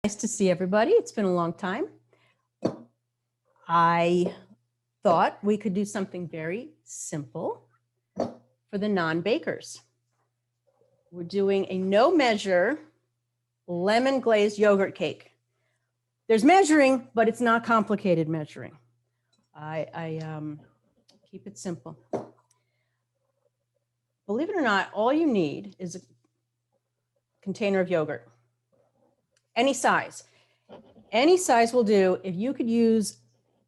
Nice to see everybody. It's been a long time. I thought we could do something very simple for the non-bakers. We're doing a no measure lemon glazed yogurt cake. There's measuring, but it's not complicated measuring. I keep it simple. Believe it or not, all you need is a container of yogurt. Any size will do. If you could use,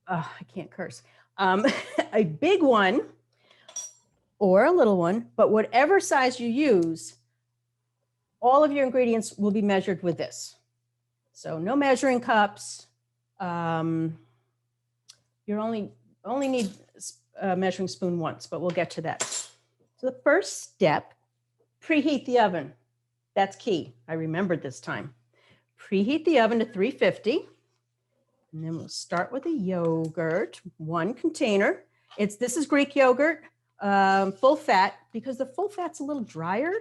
I can't curse, a big one or a little one, but whatever size you use, all of your ingredients will be measured with this. So no measuring cups. You only need a measuring spoon once, but we'll get to that. So the first step, preheat the oven. That's key. I remembered this time. Preheat the oven to 350. And then we'll start with the yogurt, one container. This is Greek yogurt, full fat, because the full fat's a little drier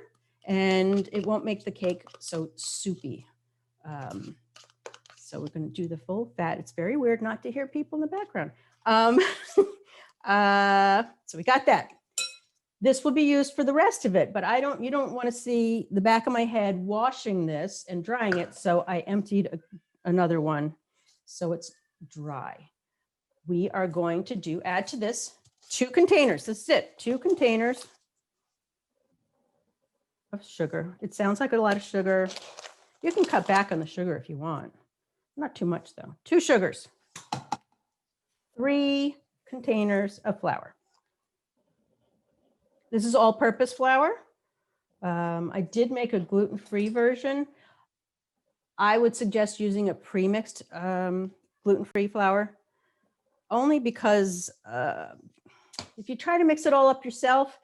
and it won't make the cake so soupy. So we're going to do the full fat. It's very weird not to hear people in the background. So we got that. This will be used for the rest of it, but you don't want to see the back of my head washing this and drying it. So I emptied another one so it's dry. We are going to add to this 2 containers. This is it, 2 containers of sugar. It sounds like a lot of sugar. You can cut back on the sugar if you want. Not too much though. 2 sugars, 3 containers of flour. This is all-purpose flour. I did make a gluten-free version. I would suggest using a pre-mixed gluten-free flour, only because if you try to mix it all up yourself,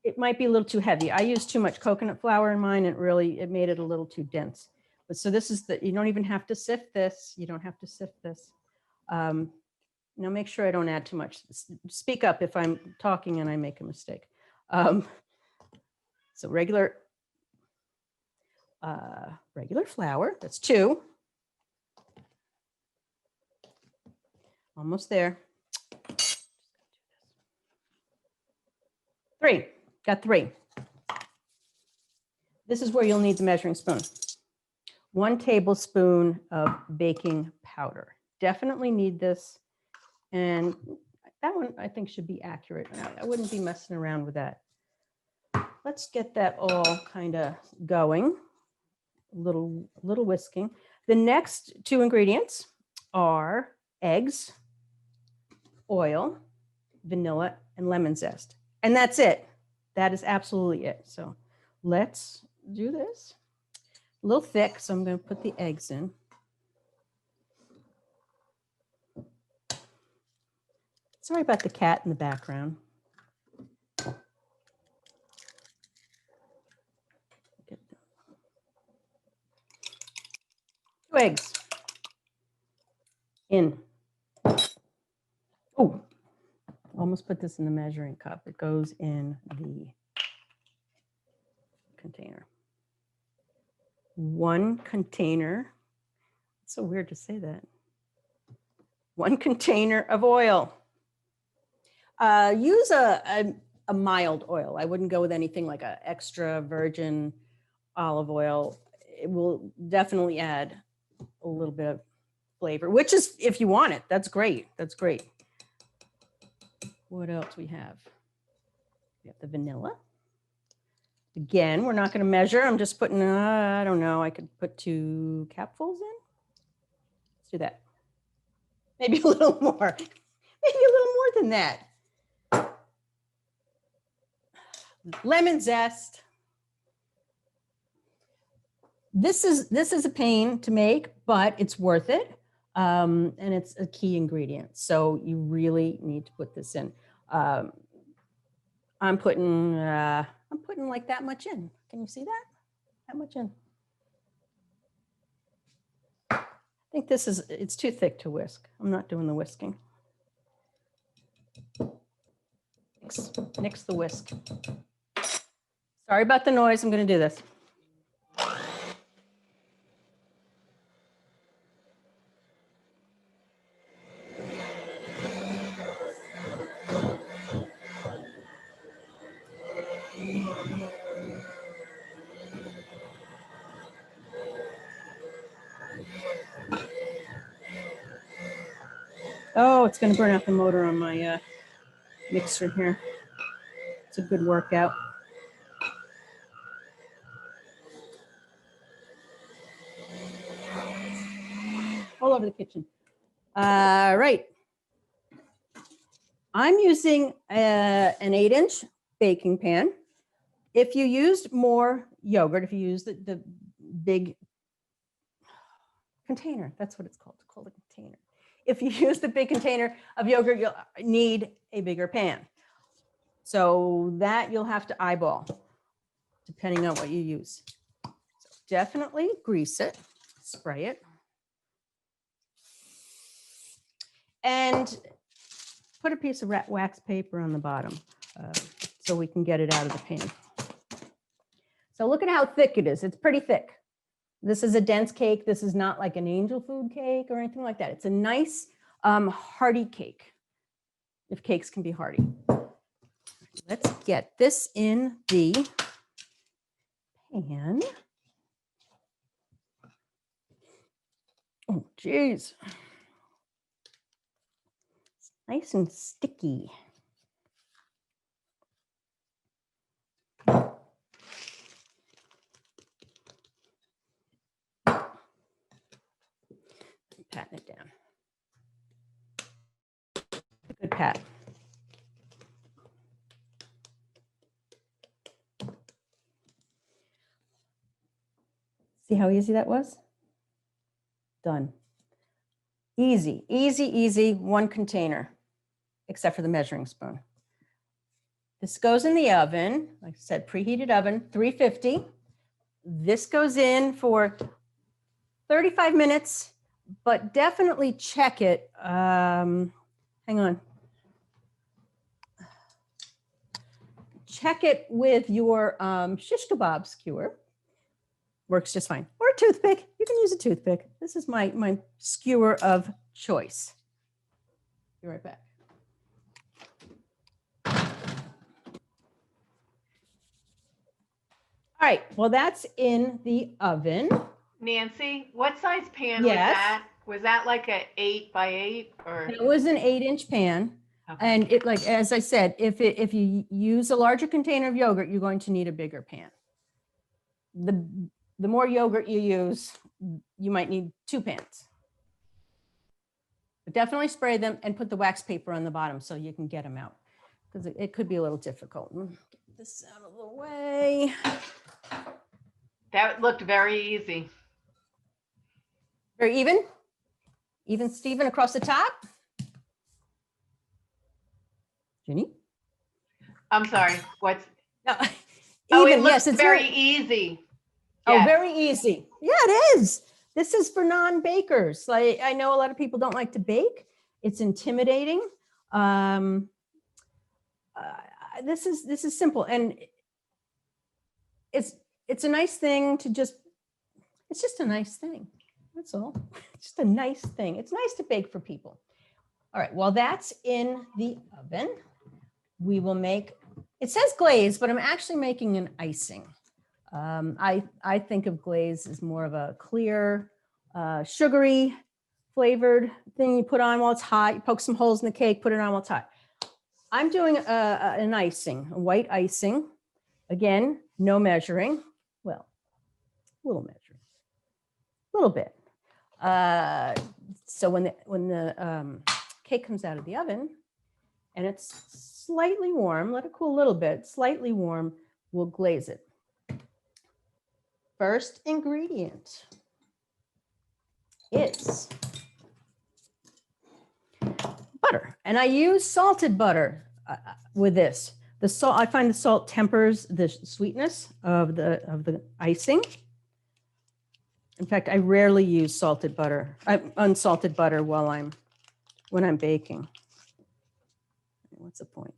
it might be a little too heavy. I used too much coconut flour in mine, and it made it a little too dense. But so this is you don't even have to sift this. You don't have to sift this. Now make sure I don't add too much. Speak up if I'm talking and I make a mistake. So regular flour, that's 2. Almost there. 3, got 3. This is where you'll need the measuring spoon. 1 tablespoon of baking powder. Definitely need this. And that one I think should be accurate. I wouldn't be messing around with that. Let's get that all kind of going. A little whisking. The next 2 ingredients are eggs, oil, vanilla, and lemon zest. And that's it. That is absolutely it. So let's do this. A little thick, so I'm going to put the eggs in. Sorry about the cat in the background. 2 eggs in. Oh, almost put this in the measuring cup. It goes in the container. 1 container. It's so weird to say that. 1 container of oil. Use a mild oil. I wouldn't go with anything like an extra virgin olive oil. It will definitely add a little bit of flavor, which is, if you want it, that's great. That's great. What else we have? We have the vanilla. Again, we're not going to measure. I'm just putting, I don't know, I could put 2 capfuls in. Let's do that. Maybe a little more. Maybe a little more than that. Lemon zest. This is a pain to make, but it's worth it. And it's a key ingredient. So you really need to put this in. I'm putting like that much in. Can you see that? That much in. I think it's too thick to whisk. I'm not doing the whisking. Nix the whisk. Sorry about the noise. I'm going to do this. Oh, it's going to burn out the motor on my mixer here. It's a good workout. All over the kitchen. Right. I'm using an 8-inch baking pan. If you used more yogurt, if you use the big container, that's what it's called a container. If you use the big container of yogurt, you'll need a bigger pan. So that you'll have to eyeball, depending on what you use. So definitely grease it, spray it. And put a piece of wax paper on the bottom so we can get it out of the pan. So look at how thick it is. It's pretty thick. This is a dense cake. This is not like an angel food cake or anything like that. It's a nice hearty cake, if cakes can be hearty. Let's get this in the pan. Oh, geez. It's nice and sticky. Patting it down. Good pat. See how easy that was? Done. Easy, easy, easy, one container, except for the measuring spoon. This goes in the oven, like I said, preheated oven, 350. This goes in for 35 minutes, but definitely check it. Hang on. Check it with your shish kebab skewer. Works just fine. Or a toothpick. You can use a toothpick. This is my skewer of choice. Be right back. All right, well, that's in the oven. Nancy, what size pan Yes. was that? Was that like a 8 by 8 or? It was an 8-inch pan. Okay. And it, like, as I said, if you use a larger container of yogurt, you're going to need a bigger pan. The more yogurt you use, you might need 2 pans. But definitely spray them and put the wax paper on the bottom so you can get them out, because it could be a little difficult. Get this out of the way. That looked very easy. Very even? Even Steven across the top? Ginny? I'm sorry, what's? No, Oh, even, it looks yes, it's very easy. Oh, Yes. very easy. Yeah, it is. This is for non-bakers. Like, I know a lot of people don't like to bake. It's intimidating. This is simple, and it's a nice thing to just. It's just a nice thing. That's all. It's just a nice thing. It's nice to bake for people. All right. Well, that's in the oven. We will make. It says glaze, but I'm actually making an icing. I think of glaze as more of a clear, sugary flavored thing you put on while it's hot. You poke some holes in the cake, put it on while it's hot. I'm doing an icing, a white icing. Again, no measuring. Well, a little measuring, a little bit. So when the cake comes out of the oven and it's slightly warm, let it cool a little bit, slightly warm, we'll glaze it. First ingredient is butter, and I use salted butter with this. The salt, I find the salt tempers the sweetness of the icing. In fact, I rarely use salted butter, unsalted butter when I'm baking. What's the point?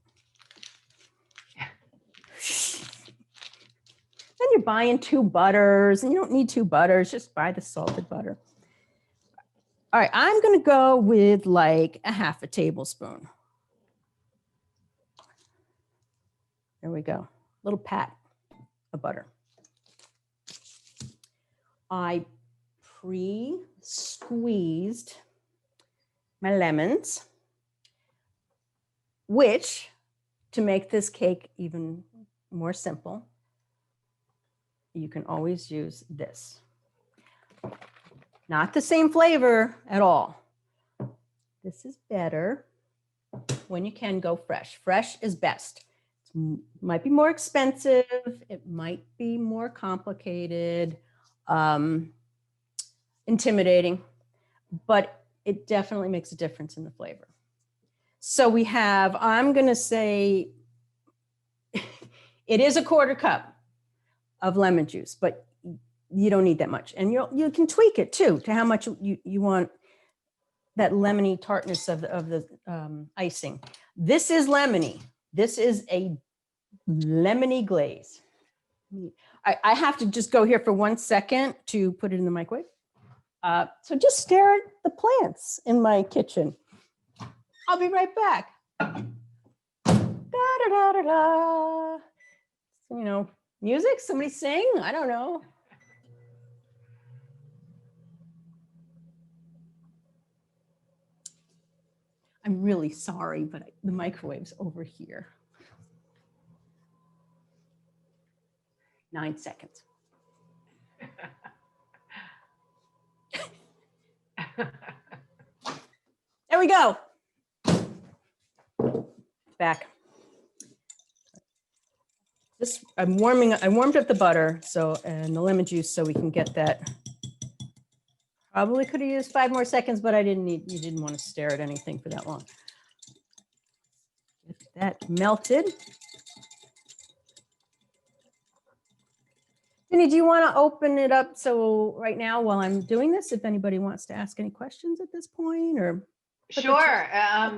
Then you're buying 2 butters, and you don't need 2 butters, just buy the salted butter. All right, I'm gonna go with like a half a tablespoon. There we go, little pat of butter. I pre-squeezed my lemons. which, to make this cake even more simple, you can always use this. Not the same flavor at all. This is better. When you can, go fresh. Fresh is best. It might be more expensive. It might be more complicated, intimidating, but it definitely makes a difference in the flavor. So we have, I'm going to say, it is a 1/4 cup of lemon juice, but you don't need that much. And you can tweak it too to how much you want that lemony tartness of the icing. This is lemony. This is a lemony glaze. I have to just go here for 1 second to put it in the microwave. So just stare at the plants in my kitchen. I'll be right back. Da, da, da, da, da. You know, music, somebody sing, I don't know. I'm really sorry, but the microwave's over here. 9 seconds. There we go. Back. This, I warmed up the butter and the lemon juice so we can get that. Probably could have used 5 more seconds, but you didn't want to stare at anything for that long. Get that melted. Jenny, do you want to open it up so right now while I'm doing this, if anybody wants to ask any questions at this point, or? Sure,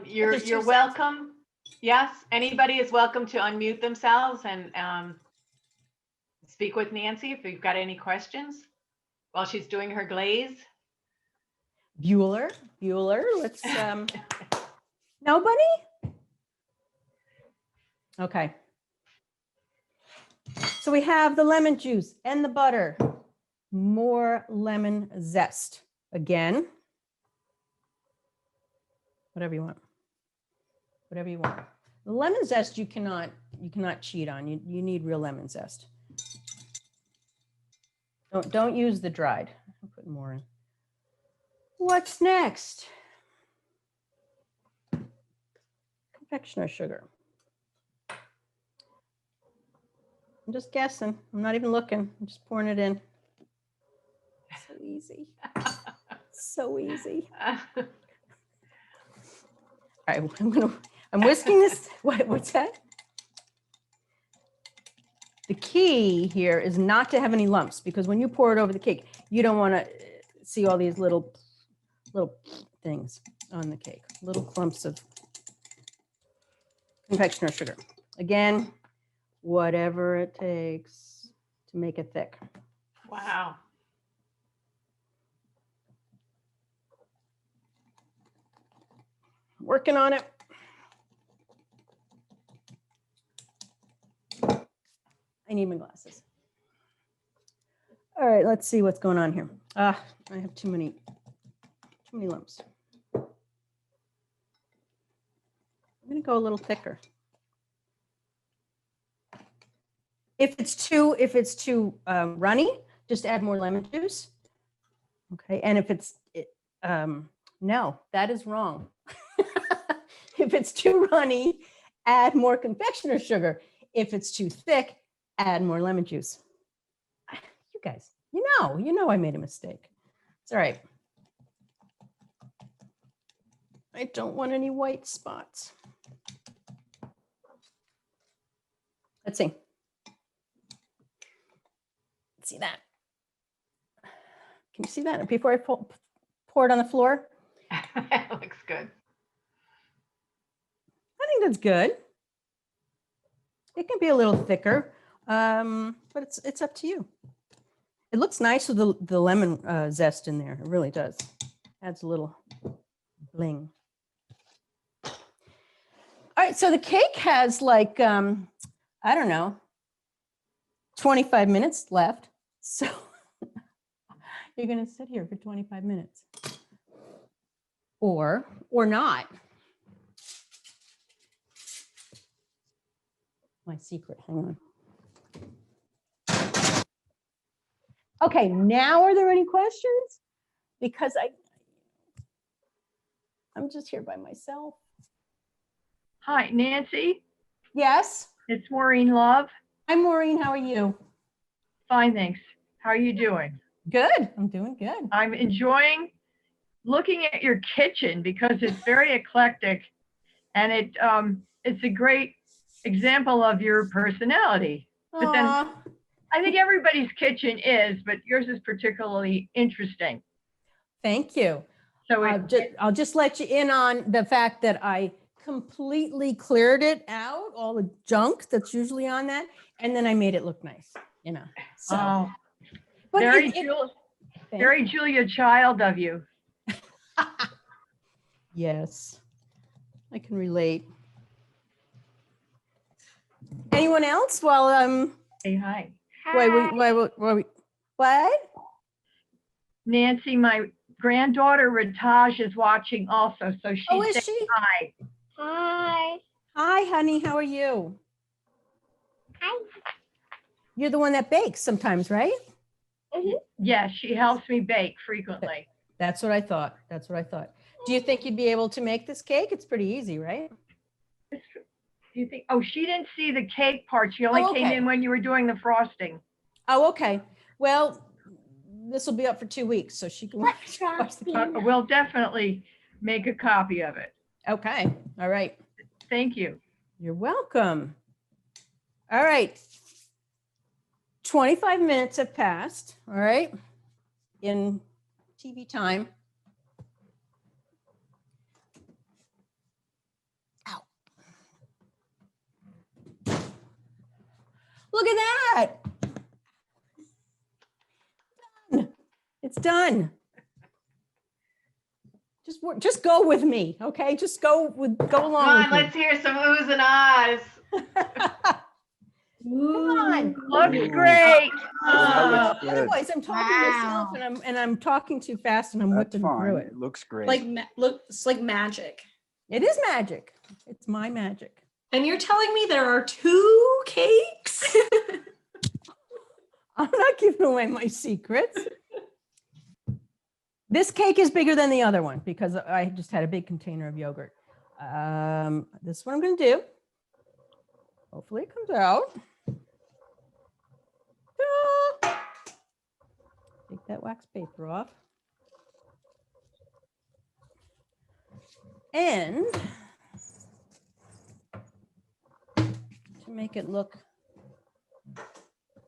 you're welcome. Yes, anybody is welcome to unmute themselves and speak with Nancy if you've got any questions while she's doing her glaze. Bueller, let's, nobody? Okay. So we have the lemon juice and the butter, more lemon zest. Again, whatever you want. Whatever you want. The lemon zest you cannot cheat on. You need real lemon zest. Don't use the dried. I'll put more in. What's next? Confectioner sugar. I'm just guessing. I'm not even looking. I'm just pouring it in. So easy. So easy. All right, I'm whisking this. What's that? The key here is not to have any lumps, because when you pour it over the cake, you don't want to see all these little things on the cake, little clumps of confectioner sugar. Again, whatever it takes to make it thick. Wow. Working on it. I need my glasses. All right, let's see what's going on here. I have too many lumps. I'm gonna go a little thicker. If it's too runny, just add more lemon juice. Okay, and if it's no, that is wrong. If it's too runny, add more confectioner sugar. If it's too thick, add more lemon juice. You guys, you know I made a mistake. It's all right. I don't want any white spots. Let's see. See that? Can you see that before I pour it on the floor? That looks good. I think that's good. It can be a little thicker, but it's up to you. It looks nice with the lemon zest in there. It really does. Adds a little bling. All right, so the cake has like, I don't know, 25 minutes left. So you're gonna sit here for 25 minutes. Or not. My secret, hang on. Okay, now are there any questions? Because I'm just here by myself. Hi, Nancy. Yes, It's Maureen Love. hi Maureen, how are you? Fine, thanks. How are you doing? Good, I'm doing good. I'm enjoying looking at your kitchen because it's very eclectic, and it's a great example of your personality. But then Aw, I think everybody's kitchen is, but yours is particularly interesting. thank you. So I'll just let you in on the fact that I completely cleared it out, all the junk that's usually on that, and then I made it look nice, you know. So, but very thank very Julia Child of you. yes, I can relate. Anyone else? While Say hi. what? Nancy, my granddaughter Ritaj is watching also, so she's Oh, is saying she? hi. Hi. Hi, honey. How are you? Hi. You're the one that bakes sometimes, right? Yes, she helps me bake frequently. That's what I thought. That's what I thought. Do you think you'd be able to make this cake? It's pretty easy, right? Do you think? Oh, she didn't see the cake part. She only Oh, came okay. in when you were doing the frosting. Oh, okay. Well, this will be up for 2 weeks, so she can watch the cake. We'll definitely make a copy of it. Okay. All right. Thank you. You're welcome. All right. 25 minutes have passed. All right. In TV time. Ow. Look at that. Done. It's done. Just go with me, okay? Just go along Come on, with me. let's hear some oohs and ahs. Come on. Looks great. That looks good. Otherwise, I'm talking to myself and I'm talking too fast and I'm That's whipping through fine. it. It looks great. Like looks like magic. It is magic. It's my magic. And you're telling me there are 2 cakes? I'm not giving away my secrets. This cake is bigger than the other one because I just had a big container of yogurt. This is what I'm going to do. Hopefully it comes out. Ta-da! Take that wax paper off. And to make it look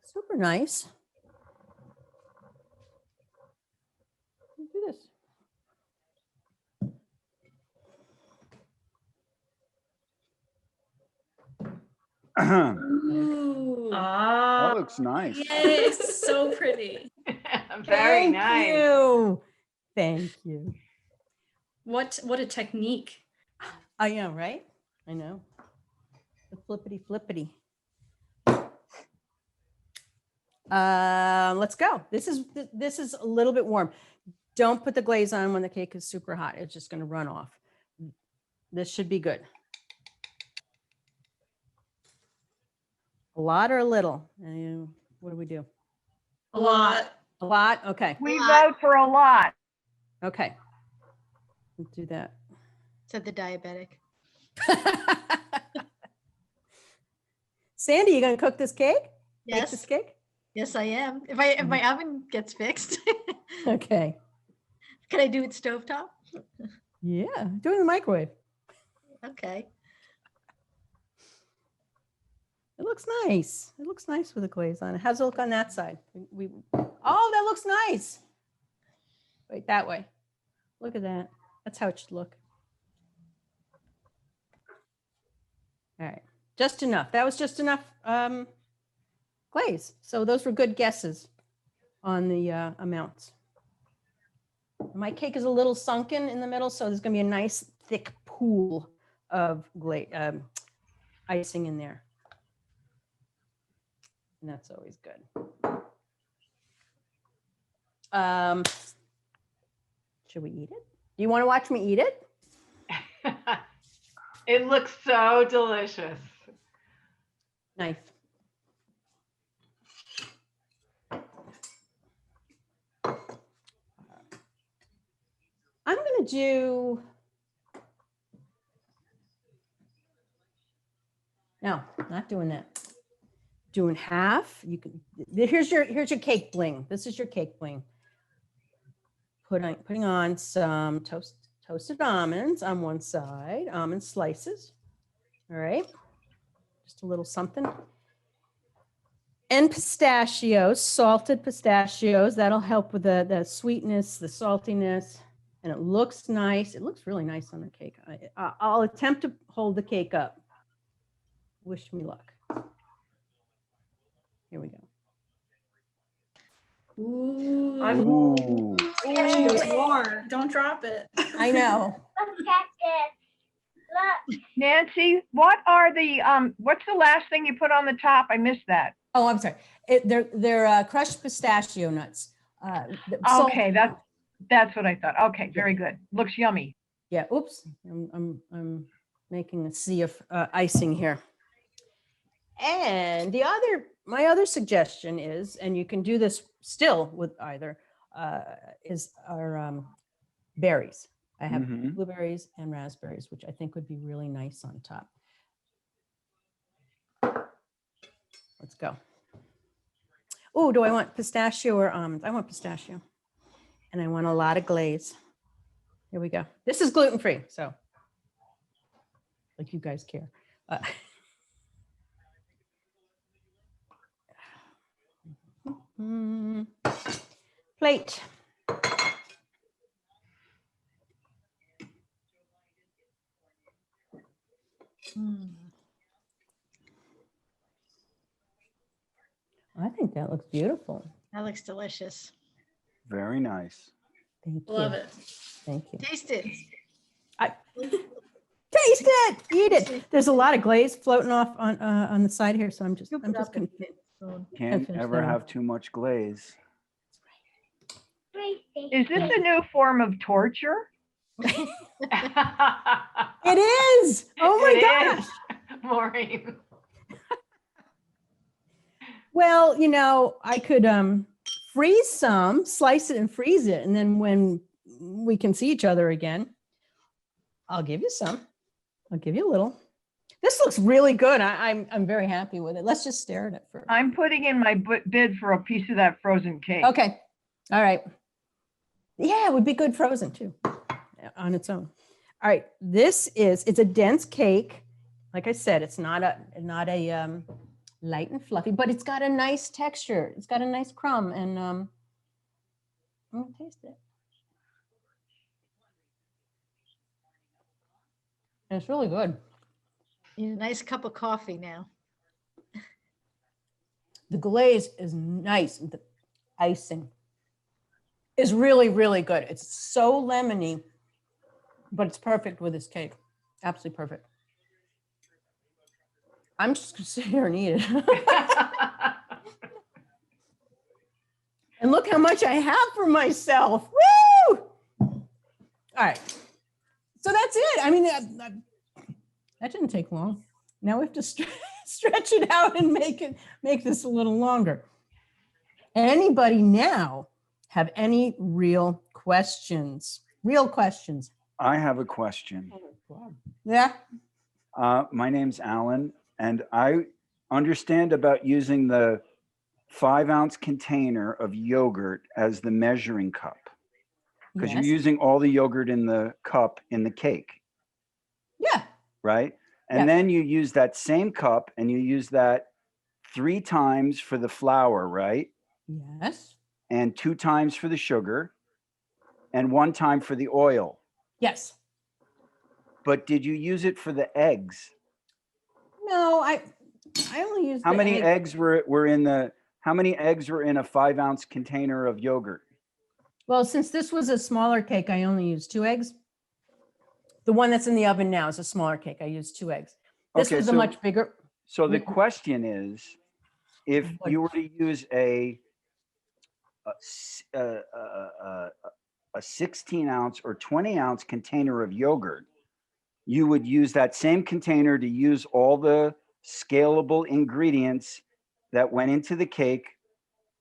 super nice, do this. That Ooh. looks nice. Yes, so pretty. Very Thank nice. you. Thank you. What a technique. I know, right? I know. The flippity flippity. Let's go. This is a little bit warm. Don't put the glaze on when the cake is super hot. It's just going to run off. This should be good. A lot or a little? What do we do? A lot. A lot? Okay. We vote for a lot. Okay. Let's do that. Said the diabetic. Sandy, you going to cook this cake? Bake this Yes, cake? yes, I am. If my oven gets fixed, Okay. can I do it stovetop? Yeah. Do it in the microwave. Okay. It looks nice. It looks nice with a glaze on it. How's it look on that side? Oh, that looks nice. Wait, that way. Look at that. That's how it should look. All right, just enough. That was just enough glaze. So those were good guesses on the amounts. My cake is a little sunken in the middle, so there's gonna be a nice thick pool of icing in there. And that's always good. Should we eat it? Do you want to watch me eat it? It looks so delicious. Knife. I'm going to do, no, not doing that. Doing half. You can, here's your cake bling. This is your cake bling. Putting on some toasted almonds on one side, almond slices. All right. Just a little something. And pistachios, salted pistachios. That'll help with the sweetness, the saltiness. And it looks nice. It looks really nice on the cake. I'll attempt to hold the cake up. Wish me luck. Here we go. Ooh. Ooh. There's more. Don't drop it. I know. Nancy, what are the, what's the last thing you put on the top? I missed that. Oh, I'm sorry. They're crushed pistachio nuts. Okay, that's what I thought. Okay, very good. Looks yummy. Yeah. Oops. I'm making a sea of icing here. And my other suggestion is, and you can do this still with either, are berries. I have Mhm. blueberries and raspberries, which I think would be really nice on top. Let's go. Oh, do I want pistachio or almonds? I want pistachio. And I want a lot of glaze. Here we go. This is gluten-free, so like you guys care. Plate. I think that looks beautiful. That looks delicious. Very nice. Thank you. Love it. Thank you. Taste it. Taste it. Eat it. There's a lot of glaze floating off on the side here, so I'm just gonna Can't finish ever that off. have too much glaze. Is this a new form of torture? It is. Oh my It gosh. is, Maureen. Well, I could freeze some, slice it and freeze it, and then when we can see each other again, I'll give you some. I'll give you a little. This looks really good. I'm very happy with it. Let's just stare at it first. I'm putting in my bid for a piece of that frozen cake. Okay. All right. Yeah, it would be good frozen too, on its own. All right. It's a dense cake. Like I said, it's not a light and fluffy, but it's got a nice texture. It's got a nice crumb, and I'm gonna taste it. And it's really good. Need a nice cup of coffee now. The glaze is nice. The icing is really, really good. It's so lemony, but it's perfect with this cake. Absolutely perfect. I'm just gonna sit here and eat it. And look how much I have for myself. Woo! All right. So that's it. I mean, that didn't take long. Now we have to stretch it out and make this a little longer. Anybody now have any real questions? Real questions? I have a question. Yeah. My name's Alan, and I understand about using the 5-ounce container of yogurt as the measuring cup, because you're Yes. using all the yogurt in the cup in the cake, Yeah. right? And Yeah. then you use that same cup and you use that 3 times for the flour, right? Yes. And 2 times for the sugar and 1 time for the oil. Yes. But did you use it for the eggs? No, I only use How the many egg. eggs were in a 5-ounce container of yogurt? Well, since this was a smaller cake, I only used 2 eggs. The one that's in the oven now is a smaller cake. I used 2 eggs. This Okay, was a so- much bigger. So the Yeah. question is, if What? you were to use a 16-ounce or 20-ounce container of yogurt, you would use that same container to use all the scalable ingredients that went into the cake,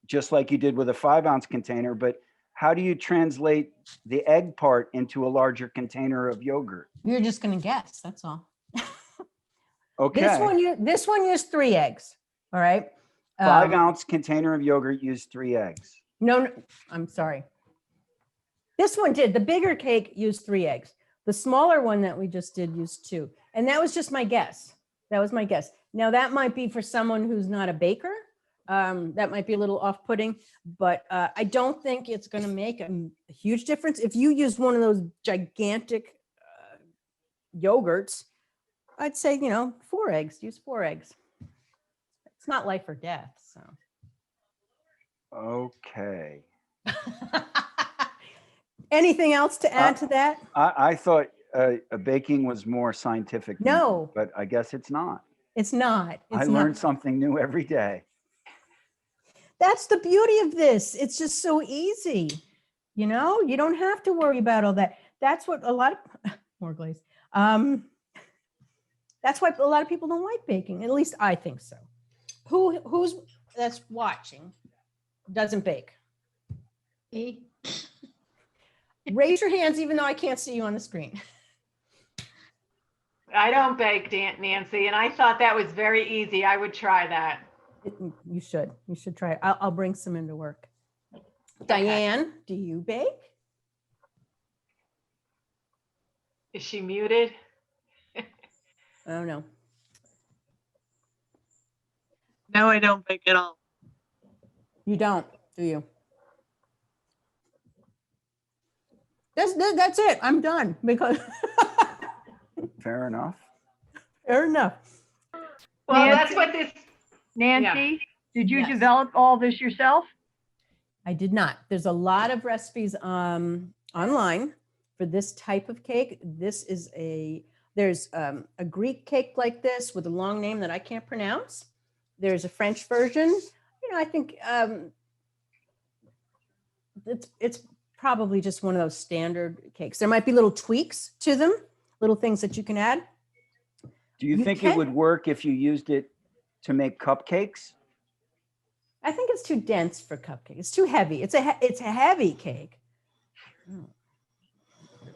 just like you did with a 5-ounce container, but how do you translate the egg part into a larger container of yogurt? You're just gonna guess, that's all. Okay. This one used 3 eggs, all right? 5-ounce container of yogurt used 3 eggs. No, I'm sorry. This one did. The bigger cake used 3 eggs. The smaller one that we just did used 2. And that was just my guess. That was my guess. Now that might be for someone who's not a baker. That might be a little off-putting, but I don't think it's going to make a huge difference. If you use one of those gigantic yogurts, I'd say, 4 eggs. Use 4 eggs. It's not life or death. So. Okay. Anything else to add to that? I thought baking was more scientific. No. But I guess it's not. It's not. I learn something new every day. That's the beauty of this. It's just so easy. You don't have to worry about all that. That's what a lot of more glaze. That's why a lot of people don't like baking. At least I think so. Who's that's watching doesn't bake? Me? Raise your hands, even though I can't see you on the screen. I don't bake, Nancy, and I thought that was very easy. I would try that. You should try it. I'll bring some into work. Diane, do you bake? Is she muted? Oh, no. No, I don't bake at all. You don't, do you? That's it. I'm done because Fair enough. fair enough. Well, Nancy? that's what this, Nancy, did you Yes. develop all this yourself? I did not. There's a lot of recipes online for this type of cake. There's a Greek cake like this with a long name that I can't pronounce. There's a French version. I think it's probably just one of those standard cakes. There might be little tweaks to them, little things that you can add. Do you think it would work if you used it to make cupcakes? I think it's too dense for cupcake. It's too heavy. It's a heavy cake. Oh.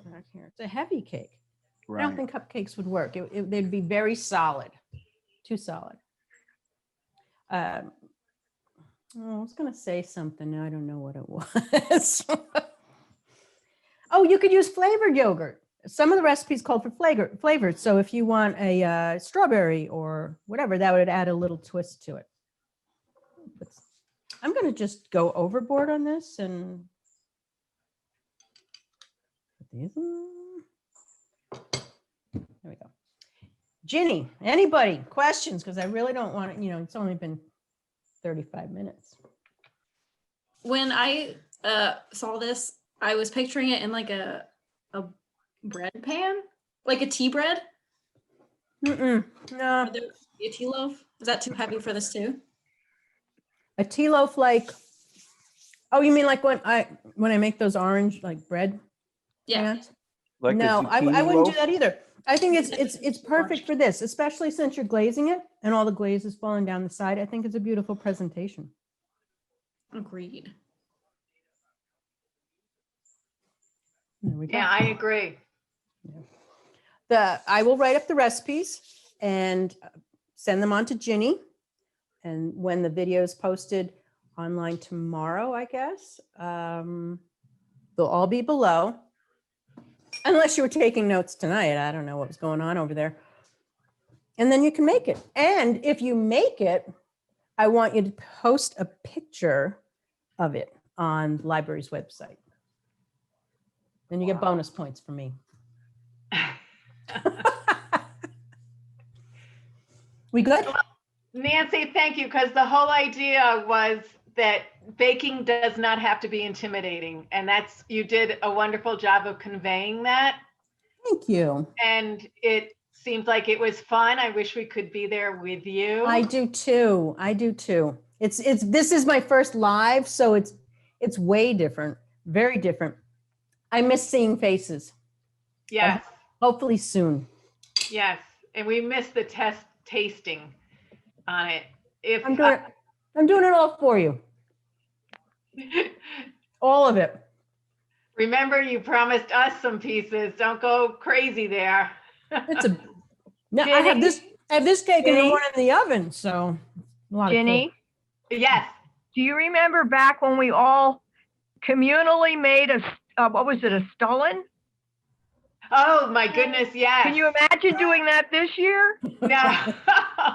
Back here. It's a heavy cake. I don't think cupcakes would work. They'd be very solid, too solid. I was going to say something. Now I don't know what it was. Oh, you could use flavored yogurt. Some of the recipes call for flavored. So if you want a strawberry or whatever, that would add a little twist to it. I'm going to just go overboard on this and put these in. There we go. Ginny, anybody, questions? Because I really don't want it, it's only been 35 minutes. When I saw this, I was picturing it in like a bread pan, like a tea bread. No, A tea loaf. Is that too heavy for this too? a tea loaf like, oh, you mean like when I make those orange like bread? Yeah. pans? Like a No, I zucchini wouldn't do loaf? that either. I think it's perfect for this, especially since you're glazing it and all the glaze is falling down the side. I think it's a beautiful presentation. Agreed. There we go. yeah, I agree. I will write up the recipes and send them on to Ginny. And when the video is posted online tomorrow, I guess, they'll all be below. Unless you were taking notes tonight. I don't know what was going on over there. And then you can make it. And if you make it, I want you to post a picture of it on the library's website. Then you get bonus points from me. We good? Nancy, thank you, because the whole idea was that baking does not have to be intimidating. And you did a wonderful job of conveying that. Thank you. And it seemed like it was fun. I wish we could be there with you. I do too. This is my first live, so it's way different, very different. I miss seeing faces. Yes, Hopefully soon. yes. And we missed the tasting. on it. If I'm doing it all for you. All of it. remember, you promised us some pieces. Don't go crazy there. It's a, now I have this cake and the Jenny? one in the oven, so a lot of Ginny, cake. Yes. do you remember back when we all communally made what was it, a stollen? Oh my goodness, yes. Can you imagine doing that this year?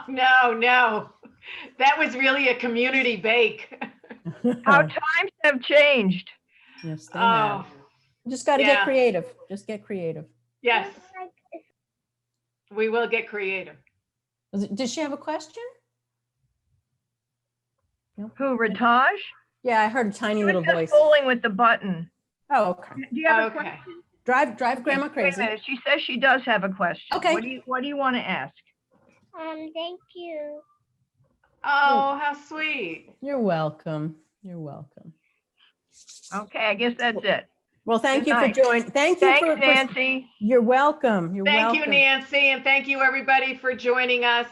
No, no. That was really a community bake. How times have changed. Yes, they Oh, have. Just got to yeah. get creative. Just get creative. yes. We will get creative. Did she have a question? Who, Rataj? Yeah, I heard a tiny She was little just voice. fooling with the button. Oh, okay. Do you have a Okay. question? Drive grandma Wait a crazy. minute, she says she does have a question. Okay. What do you want to ask? Thank you. Oh, how sweet. You're welcome. You're welcome. Okay, I guess that's it. Well, thank Good you for night. joining. Thank you Thanks, for Nancy. You're welcome. You're Thank welcome. you, Nancy, and thank you everybody for joining us.